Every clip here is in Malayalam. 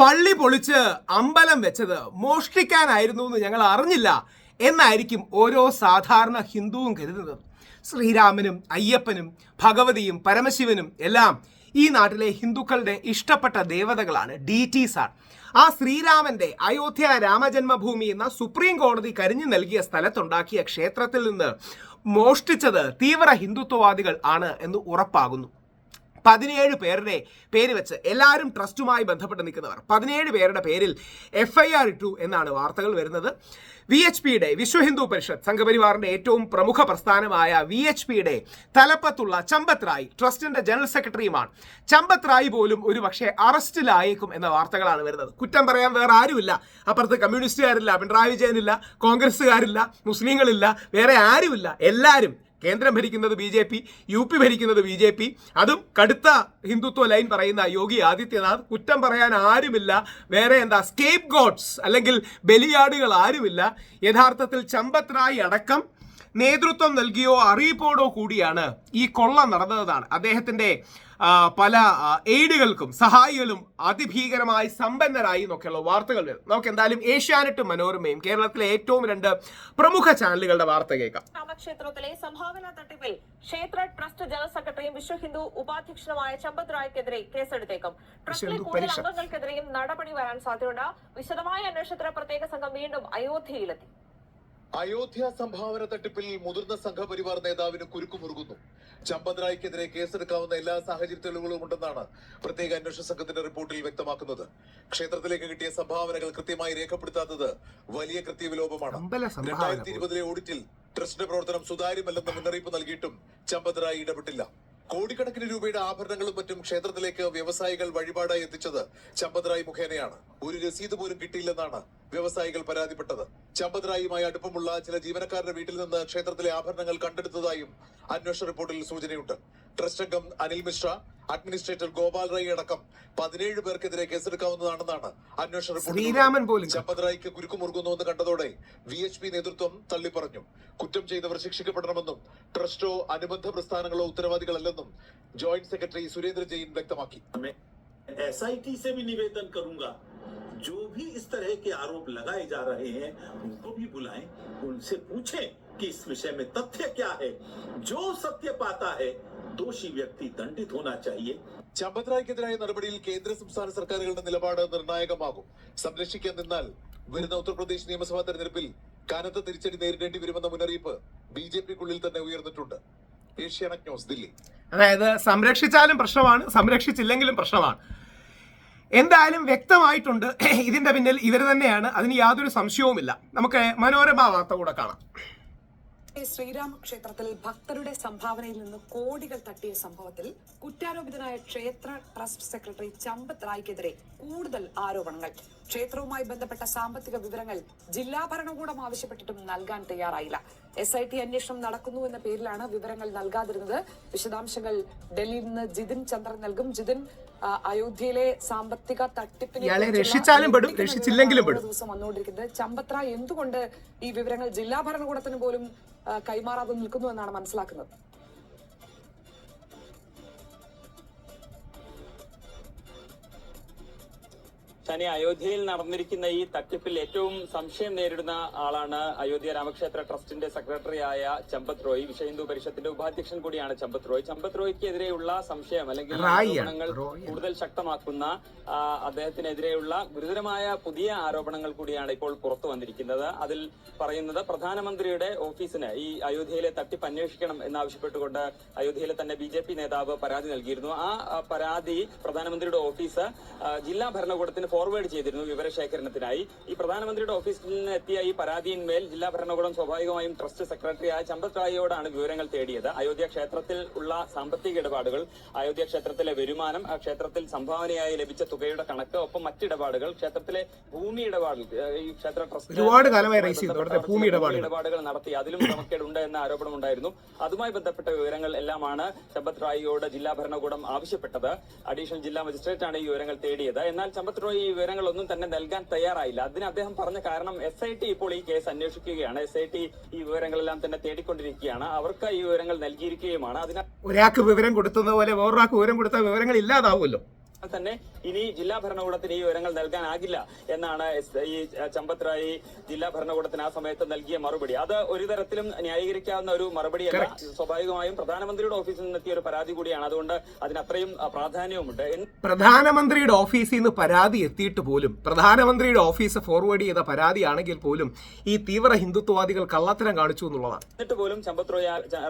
പള്ളി പൊളിച്ച് അമ്പലം വെച്ചത് മോഷ്ടിക്കാനായിരുന്നു എന്ന് ഞങ്ങൾ അറിഞ്ഞില്ല എന്നായിരിക്കും ഓരോ സാധാരണ ഹിന്ദുവും കരുതുന്നത്. ശ്രീരാമനും അയ്യപ്പനും ഭഗവതിയും പരമശിവനും എല്ലാം ഈ നാട്ടിലെ ഹിന്ദുക്കളുടെ ഇഷ്ടപ്പെട്ട ദേവതകളാണ്, ഡീറ്റീസ് ആണ്. ആ ശ്രീരാമന്റെ അയോധ്യ രാമജന്മഭൂമി എന്ന സുപ്രീം കോടതി കരിഞ്ഞു നൽകിയ സ്ഥലത്തുണ്ടാക്കിയ ക്ഷേത്രത്തിൽ നിന്ന് മോഷ്ടിച്ചത് തീവ്ര ഹിന്ദുത്വവാദികൾ ആണ് എന്ന് ഉറപ്പാകുന്നു. 17 പേരുടെ പേര് വെച്ച് എല്ലാവരും ട്രസ്റ്റുമായി ബന്ധപ്പെട്ട് നിൽക്കുന്നവർ 17 പേരുടെ പേരിൽ FIR ഇട്ടു എന്നാണ് വാർത്തകൾ വരുന്നത്. VHPയുടെ വിശ്വ ഹിന്ദു പരിഷത്ത് സംഘപരിവാറിന്റെ ഏറ്റവും പ്രമുഖ പ്രസ്ഥാനമായ VHPയുടെ തലപ്പത്തുള്ള ചമ്പത് റായ് ട്രസ്റ്റിന്റെ ജനറൽ സെക്രട്ടറിയുമാണ്. ചമ്പത് റായ് പോലും ഒരു പക്ഷേ അറസ്റ്റിലായേക്കും എന്ന വാർത്തകളാണ് വരുന്നത്. കുറ്റം പറയാൻ വേറെ ആരുമില്ല. അപ്പുറത്ത് കമ്മ്യൂണിസ്റ്റുകാരില്ല, പിണറായി വിജയനില്ല, കോൺഗ്രസ്സുകാരില്ല, മുസ്ലിങ്ങളില്ല, വേറെ ആരുമില്ല. എല്ലാവരും കേന്ദ്രം ഭരിക്കുന്നത് BJP, UP ഭരിക്കുന്നത് BJP, അതും കടുത്ത ഹിന്ദുത്വ ലൈൻ പറയുന്ന യോഗി ആദിത്യനാഥ്. കുറ്റം പറയാൻ ആരുമില്ല. വേറെ സ്കേപ്പ് ഗോഡ്സ് അല്ലെങ്കിൽ ബലിയാടുകൾ ആരുമില്ല. യഥാർത്ഥത്തിൽ ചമ്പത് റായ് അടക്കം നേതൃത്വം നൽകിയോ അറിയിപ്പോടോ കൂടിയാണ് ഈ കൊള്ള നടന്നതാണ്. അദ്ദേഹത്തിന്റെ പല എയ്ഡുകൾക്കും സഹായികളും അതിഭീകരമായി സമ്പന്നരായി എന്നൊക്കെയുള്ള വാർത്തകൾ വരും. നമുക്ക് എന്തായാലും ഏഷ്യാനെറ്റും മനോരമയും കേരളത്തിലെ ഏറ്റവും 2 പ്രമുഖ ചാനലുകളുടെ വാർത്ത കേൾക്കാം. രാമക്ഷേത്രത്തിലെ സംഭാവന തട്ടിപ്പിൽ ക്ഷേത്ര ട്രസ്റ്റ് ജനറൽ സെക്രട്ടറിയും വിശ്വ ഹിന്ദു ഉപാധ്യക്ഷനുമായ ചമ്പത് റായ്ക്കെതിരെ കേസെടുത്തേക്കും. ട്രസ്റ്റിലെ കൂടുതൽ അംഗങ്ങൾക്കെതിരെയും നടപടി വരാൻ സാധ്യതയുണ്ട്. വിശദമായ അന്വേഷണത്തിന് പ്രത്യേക സംഘം വീണ്ടും അയോധ്യയിലെത്തി. അയോധ്യ സംഭാവന തട്ടിപ്പിൽ മുതിർന്ന സംഘപരിവാർ നേതാവിന് കുരുക്കുമുറുകുന്നു. ചമ്പത് റായ്ക്കെതിരെ കേസെടുക്കാവുന്ന എല്ലാ സാഹചര്യ തെളിവുകളും ഉണ്ടെന്നാണ് പ്രത്യേക അന്വേഷണ സംഘത്തിന്റെ റിപ്പോർട്ടിൽ വ്യക്തമാക്കുന്നത്. ക്ഷേത്രത്തിലേക്ക് കിട്ടിയ സംഭാവനകൾ കൃത്യമായി രേഖപ്പെടുത്താത്തത് വലിയ കൃത്യവിലോപമാണ്. 2020 ഓഡിറ്റിൽ ട്രസ്റ്റിന്റെ പ്രവർത്തനം സുതാര്യമല്ലെന്ന് മുന്നറിയിപ്പ് നൽകിയിട്ടും ചമ്പത് റായ് ഇടപെട്ടില്ല. കോടിക്കണക്കിന് രൂപയുടെ ആഭരണങ്ങളും മറ്റും ക്ഷേത്രത്തിലേക്ക് വ്യവസായികൾ വഴിപാടായി എത്തിച്ചത് ചമ്പത് റായ് മുഖേനയാണ്. ഒരു രസീത് പോലും കിട്ടിയില്ലെന്നാണ് വ്യവസായികൾ പരാതിപ്പെട്ടത്. ചമ്പത് റായുമായി അടുപ്പമുള്ള ചില ജീവനക്കാരുടെ വീട്ടിൽ നിന്ന് ക്ഷേത്രത്തിലെ ആഭരണങ്ങൾ കണ്ടെടുത്തതായും അന്വേഷണ റിപ്പോർട്ടിൽ സൂചനയുണ്ട്. ട്രസ്റ്റ് അംഗം അനിൽ മിശ്ര, അഡ്മിനിസ്ട്രേറ്റർ ഗോപാൽ റായ് അടക്കം 17 പേർക്കെതിരെ കേസെടുക്കാവുന്നതാണെന്നാണ് അന്വേഷണ റിപ്പോർട്ട്. ചമ്പത് റായ്ക്ക് കുരുക്കുമുറുകുന്നുവെന്ന് കണ്ടതോടെ VHP നേതൃത്വം തള്ളിപ്പറഞ്ഞു. കുറ്റം ചെയ്തവർ ശിക്ഷിക്കപ്പെടണമെന്നും ട്രസ്റ്റോ അനുബന്ധ പ്രസ്ഥാനങ്ങളോ ഉത്തരവാദികളല്ലെന്നും ജോയിന്റ് സെക്രട്ടറി സുരേന്ദ്ര ജെയിൻ വ്യക്തമാക്കി. SIT से भी निवेदन करूंगा, जो भी इस तरह के आरोप लगाए जा रहे हैं उनको भी बुलाएं, उनसे पूछें कि इस विषय में तथ्य क्या है. जो सत्य पाता है दोषी व्यक्ति दंडित होना चाहिए. ചമ്പത് റായ്ക്കെതിരായ നടപടിയിൽ കേന്ദ്ര സംസ്ഥാന സർക്കാരുകളുടെ നിലപാട് നിർണായകമാകും. സംരക്ഷിക്കാൻ നിന്നാൽ വരുന്ന ഉത്തർപ്രദേശ് നിയമസഭാ തെരഞ്ഞെടുപ്പിൽ കനത്ത തിരിച്ചടി നേരിടേണ്ടി വരുമെന്ന മുന്നറിയിപ്പ് BJPക്കുള്ളിൽ തന്നെ ഉയർന്നിട്ടുണ്ട്. ഏഷ്യാനെറ്റ് ന്യൂസ്, ദില്ലി. അതായത് സംരക്ഷിച്ചാലും പ്രശ്നമാണ്, സംരക്ഷിച്ചില്ലെങ്കിലും പ്രശ്നമാണ്. എന്തായാലും വ്യക്തമായിട്ടുണ്ട് ഇതിന്റെ പിന്നിൽ ഇവർ തന്നെയാണ്, അതിന് യാതൊരു സംശയവുമില്ല. നമുക്ക് മനോരമ വാർത്ത കൂടെ കാണാം. ശ്രീരാമ ക്ഷേത്രത്തിൽ ഭക്തരുടെ സംഭാവനയിൽ നിന്ന് കോടികൾ തട്ടിയ സംഭവത്തിൽ കുറ്റാരോപിതനായ ക്ഷേത്ര ട്രസ്റ്റ് സെക്രട്ടറി ചമ്പത് റായ്ക്കെതിരെ കൂടുതൽ ആരോപണങ്ങൾ. ക്ഷേത്രവുമായി ബന്ധപ്പെട്ട സാമ്പത്തിക വിവരങ്ങൾ ജില്ലാ ഭരണകൂടം ആവശ്യപ്പെട്ടിട്ടും നൽകാൻ തയ്യാറായില്ല. SIT അന്വേഷണം നടക്കുന്നു എന്ന പേരിലാണ് വിവരങ്ങൾ നൽകാതിരുന്നത്. വിശദാംശങ്ങൾ ഡൽഹിയിൽ നിന്ന് ജിതിൻ ചന്ദ്രൻ നൽകും. ജിതിൻ, അയോധ്യയിലെ സാമ്പത്തിക തട്ടിപ്പിനെ ദിവസം വന്നുകൊണ്ടിരിക്കുന്നത്. ചമ്പത് റായ് എന്തുകൊണ്ട് ഈ വിവരങ്ങൾ ജില്ലാ ഭരണകൂടത്തിന് പോലും കൈമാറാതെ നിൽക്കുന്നു എന്നാണ് മനസ്സിലാക്കുന്നത്. ശനി, അയോധ്യയിൽ നടന്നിരിക്കുന്ന ഈ തട്ടിപ്പിൽ ഏറ്റവും സംശയം നേരിടുന്ന ആളാണ് അയോധ്യ രാമക്ഷേത്ര ട്രസ്റ്റിന്റെ സെക്രട്ടറിയായ ചമ്പത് റോയ്. വിശ്വ ഹിന്ദു പരിഷത്തിന്റെ ഉപാധ്യക്ഷൻ കൂടിയാണ് ചമ്പത് റോയ്. ചമ്പത് റോയ്ക്കെതിരെയുള്ള സംശയം അല്ലെങ്കിൽ ആരോപണങ്ങൾ കൂടുതൽ ശക്തമാക്കുന്ന അദ്ദേഹത്തിനെതിരെയുള്ള ഗുരുതരമായ പുതിയ ആരോപണങ്ങൾ കൂടിയാണ് ഇപ്പോൾ പുറത്തു വന്നിരിക്കുന്നത്. അതിൽ പറയുന്നത് പ്രധാനമന്ത്രിയുടെ ഓഫീസിന് ഈ അയോധ്യയിലെ തട്ടിപ്പ് അന്വേഷിക്കണം എന്നാവശ്യപ്പെട്ടുകൊണ്ട് അയോധ്യയിലെ തന്നെ BJP നേതാവ് പരാതി നൽകിയിരുന്നു. ആ പരാതി പ്രധാനമന്ത്രിയുടെ ഓഫീസ് ജില്ലാ ഭരണകൂടത്തിന് ഫോർവേഡ് ചെയ്തിരുന്നു വിവരശേഖരണത്തിനായി. ഈ പ്രധാനമന്ത്രിയുടെ ഓഫീസിൽ നിന്ന് എത്തിയ ഈ പരാതിയിന്മേൽ ജില്ലാ ഭരണകൂടം സ്വാഭാവികമായും ട്രസ്റ്റ് സെക്രട്ടറിയായ ചമ്പത് റായിയോടാണ് വിവരങ്ങൾ തേടിയത്. അയോധ്യ ക്ഷേത്രത്തിൽ ഉള്ള സാമ്പത്തിക ഇടപാടുകൾ, അയോധ്യ ക്ഷേത്രത്തിലെ വരുമാനം, ക്ഷേത്രത്തിൽ സംഭാവനയായി ലഭിച്ച തുകയുടെ കണക്ക്, ഒപ്പം മറ്റിടപാടുകൾ, ക്ഷേത്രത്തിലെ ഭൂമി ഇടപാടുകൾ, ഈ ക്ഷേത്ര ട്രസ്റ്റ് ഇടപാടുകൾ നടത്തി അതിലും ക്രമക്കേടുണ്ട് എന്ന ആരോപണം ഉണ്ടായിരുന്നു. അതുമായി ബന്ധപ്പെട്ട വിവരങ്ങൾ എല്ലാമാണ് ചമ്പത് റായിയോട് ജില്ലാ ഭരണകൂടം ആവശ്യപ്പെട്ടത്. അഡീഷണൽ ജില്ലാ മജിസ്ട്രേറ്റ് ആണ് ഈ വിവരങ്ങൾ തേടിയത്. എന്നാൽ ചമ്പത് റോയ് ഈ വിവരങ്ങളൊന്നും തന്നെ നൽകാൻ തയ്യാറായില്ല. അതിന് അദ്ദേഹം പറഞ്ഞ കാരണം SIT ഇപ്പോൾ ഈ കേസ് അന്വേഷിക്കുകയാണ്. SIT ഈ വിവരങ്ങളെല്ലാം തന്നെ തേടിക്കൊണ്ടിരിക്കുകയാണ്. അവർക്ക് ഈ വിവരങ്ങൾ നൽകിയിരിക്കുകയുമാണ്. അതിനാൽ ഒരാൾക്ക് വിവരം കൊടുത്തുന്ന പോലെ വേറൊരാൾക്ക് വിവരം കൊടുത്ത വിവരങ്ങൾ ഇല്ലാതാവുമല്ലോ. തന്നെ ഇനി ജില്ലാ ഭരണകൂടത്തിന് ഈ വിവരങ്ങൾ നൽകാനാകില്ല എന്നാണ് ഈ ചമ്പത് റായ് ജില്ലാ ഭരണകൂടത്തിന് ആ സമയത്ത് നൽകിയ മറുപടി. അത് ഒരു തരത്തിലും ന്യായീകരിക്കാവുന്ന ഒരു മറുപടിയല്ല. സ്വാഭാവികമായും പ്രധാനമന്ത്രിയുടെ ഓഫീസിൽ നിന്നെത്തിയ ഒരു പരാതി കൂടിയാണ്. അതുകൊണ്ട് അതിനത്രയും പ്രാധാന്യവുമുണ്ട്. പ്രധാനമന്ത്രിയുടെ ഓഫീസിൽ നിന്ന് പരാതി എത്തിയിട്ട് പോലും, പ്രധാനമന്ത്രിയുടെ ഓഫീസ് ഫോർവേഡ് ചെയ്ത പരാതിയാണെങ്കിൽ പോലും ഈ തീവ്ര ഹിന്ദുത്വവാദികൾ കള്ളത്തരം കാണിച്ചു എന്നുള്ളതാണ്. എന്നിട്ട് പോലും ചമ്പത്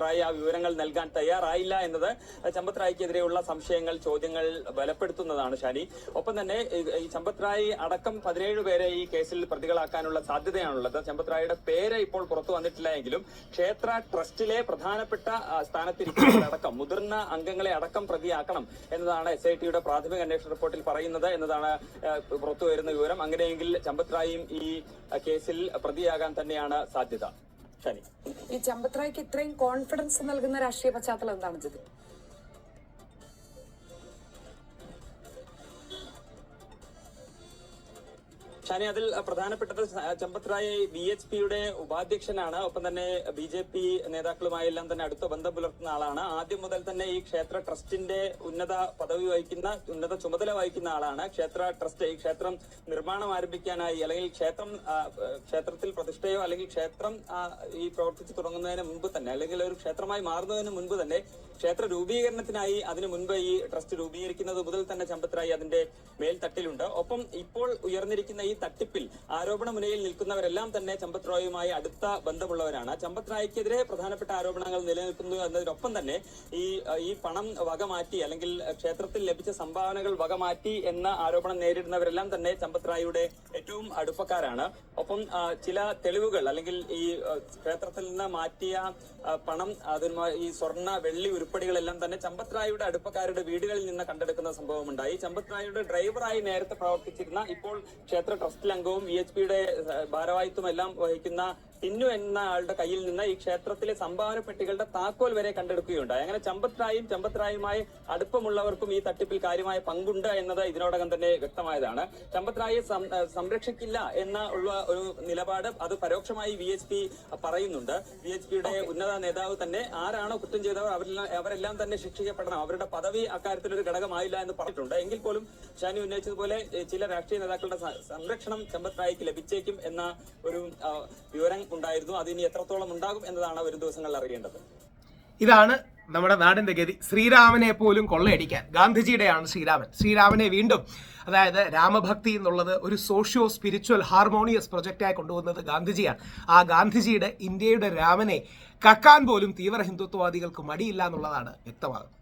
റായ് ആ വിവരങ്ങൾ നൽകാൻ തയ്യാറായില്ല എന്നത് ചമ്പത് റായ്ക്കെതിരെയുള്ള സംശയങ്ങൾ, ചോദ്യങ്ങൾ ബലപ്പെടുത്തുന്നതാണ് ഷാനി. ഒപ്പം തന്നെ ഈ ചമ്പത് റായ് അടക്കം 17 പേരെ ഈ കേസിൽ പ്രതികളാക്കാനുള്ള സാധ്യതയാണുള്ളത്. ചമ്പത് റായിയുടെ പേര് ഇപ്പോൾ പുറത്തു വന്നിട്ടില്ല എങ്കിലും ക്ഷേത്ര ട്രസ്റ്റിലെ പ്രധാനപ്പെട്ട സ്ഥാനത്തിരിക്കുന്നവരടക്കം മുതിർന്ന അംഗങ്ങളെ അടക്കം പ്രതിയാക്കണം എന്നതാണ് SITയുടെ പ്രാഥമിക അന്വേഷണ റിപ്പോർട്ടിൽ പറയുന്നത് എന്നതാണ് പുറത്തുവരുന്ന വിവരം. അങ്ങനെയെങ്കിൽ ചമ്പത് റായും ഈ കേസിൽ പ്രതിയാകാൻ തന്നെയാണ് സാധ്യത. ഷാനി, ഈ ചമ്പത് റായ്ക്ക് ഇത്രയും കോൺഫിഡൻസ് നൽകുന്ന രാഷ്ട്രീയ പശ്ചാത്തലം എന്താണ് ജിതി? ഷാനി, അതിൽ പ്രധാനപ്പെട്ടത് ചമ്പത് റായ് BHPയുടെ ഉപാധ്യക്ഷനാണ്. ഒപ്പം തന്നെ BJP നേതാക്കളുമായെല്ലാം തന്നെ അടുത്ത ബന്ധം പുലർത്തുന്ന ആളാണ്. ആദ്യം മുതൽ തന്നെ ഈ ക്ഷേത്ര ട്രസ്റ്റിന്റെ ഉന്നത ചുമതല വഹിക്കുന്ന ആളാണ്. ക്ഷേത്ര ട്രസ്റ്റ് ഈ ക്ഷേത്രം നിർമ്മാണം ആരംഭിക്കാനായി, അല്ലെങ്കിൽ ക്ഷേത്രത്തിൽ പ്രതിഷ്ഠയോ അല്ലെങ്കിൽ ക്ഷേത്രം ഈ പ്രവർത്തിച്ചു തുടങ്ങുന്നതിന് മുൻപ് തന്നെ, അല്ലെങ്കിൽ ഒരു ക്ഷേത്രമായി മാറുന്നതിന് മുൻപ് തന്നെ ക്ഷേത്ര രൂപീകരണത്തിനായി അതിനു മുൻപ് ഈ ട്രസ്റ്റ് രൂപീകരിക്കുന്നത് മുതൽ തന്നെ ചമ്പത് റായ് അതിന്റെ മേൽത്തട്ടിലുണ്ട്. ഒപ്പം ഇപ്പോൾ ഉയർന്നിരിക്കുന്ന ഈ തട്ടിപ്പിൽ ആരോപണ മുനയിൽ നിൽക്കുന്നവരെല്ലാം തന്നെ ചമ്പത് റായുമായി അടുത്ത ബന്ധമുള്ളവരാണ്. ചമ്പത് റായ്ക്കെതിരെ പ്രധാനപ്പെട്ട ആരോപണങ്ങൾ നിലനിൽക്കുന്നു എന്നതിനൊപ്പം തന്നെ ഈ പണം വകമാറ്റി, അല്ലെങ്കിൽ ക്ഷേത്രത്തിൽ ലഭിച്ച സംഭാവനകൾ വകമാറ്റി എന്ന ആരോപണം നേരിടുന്നവരെല്ലാം തന്നെ ചമ്പത് റായിയുടെ ഏറ്റവും അടുപ്പക്കാരാണ്. ഒപ്പം ചില തെളിവുകൾ, അല്ലെങ്കിൽ ഈ ക്ഷേത്രത്തിൽ നിന്ന് മാറ്റിയ പണം, ഈ സ്വർണ്ണ വെള്ളി ഉരുപ്പടികളെല്ലാം തന്നെ ചമ്പത് റായിയുടെ അടുപ്പക്കാരുടെ വീടുകളിൽ നിന്ന് കണ്ടെടുക്കുന്ന സംഭവമുണ്ടായി. ചമ്പത് റായിയുടെ ഡ്രൈവറായി നേരത്തെ പ്രവർത്തിച്ചിരുന്ന, ഇപ്പോൾ ക്ഷേത്ര ട്രസ്റ്റിൽ അംഗവും BHPയുടെ ഭാരവാഹിത്വം എല്ലാം വഹിക്കുന്ന ടിന്നു എന്ന ആളുടെ കയ്യിൽ നിന്ന് ഈ ക്ഷേത്രത്തിലെ സംഭാവന പെട്ടികളുടെ താക്കോൽ വരെ കണ്ടെടുക്കുകയുണ്ടായി. അങ്ങനെ ചമ്പത് റായുമായി അടുപ്പമുള്ളവർക്കും ഈ തട്ടിപ്പിൽ കാര്യമായ പങ്കുണ്ട് എന്നത് ഇതിനോടകം തന്നെ വ്യക്തമായതാണ്. ചമ്പത് റായെ സംരക്ഷിക്കില്ല ഉള്ള ഒരു നിലപാട് അത് പരോക്ഷമായി BHP പറയുന്നുണ്ട്. BHPയുടെ ഉന്നത നേതാവ് തന്നെ ആരാണോ കുറ്റം ചെയ്തവർ അവരെല്ലാം തന്നെ ശിക്ഷിക്കപ്പെടണം, അവരുടെ പദവി അക്കാര്യത്തിലൊരു ഘടകമായില്ല എന്ന് പറഞ്ഞിട്ടുണ്ട്. എങ്കിൽ പോലും ഷാനി ഉന്നയിച്ചതുപോലെ ചില രാഷ്ട്രീയ നേതാക്കളുടെ സംരക്ഷണം ചമ്പത് റായിക്ക് ലഭിച്ചേക്കും എന്ന ഒരു വിവരം ഉണ്ടായിരുന്നു. അത് ഇനി എത്രത്തോളം ഉണ്ടാകും എന്നതാണ് വരും ദിവസങ്ങളിൽ അറിയേണ്ടത്. ഇതാണ് നമ്മുടെ നാടിന്റെ ഗതി. ശ്രീരാമനെ പോലും കൊള്ളയടിക്കാൻ, ഗാന്ധിജിയുടെയാണ് ശ്രീരാമനെ വീണ്ടും, അതായത് രാമഭക്തി എന്നുള്ളത് ഒരു സോഷ്യോ സ്പിരിച്വൽ ഹാർമോണിയസ് പ്രൊജക്റ്റായി കൊണ്ടുവന്നത് ഗാന്ധിജിയാണ്. ആ ഗാന്ധിജിയുടെ ഇന്ത്യയുടെ രാമനെ കക്കാൻ പോലും തീവ്ര ഹിന്ദുത്വവാദികൾക്ക് മടിയില്ല എന്നുള്ളതാണ് വ്യക്തമാകുന്നത്.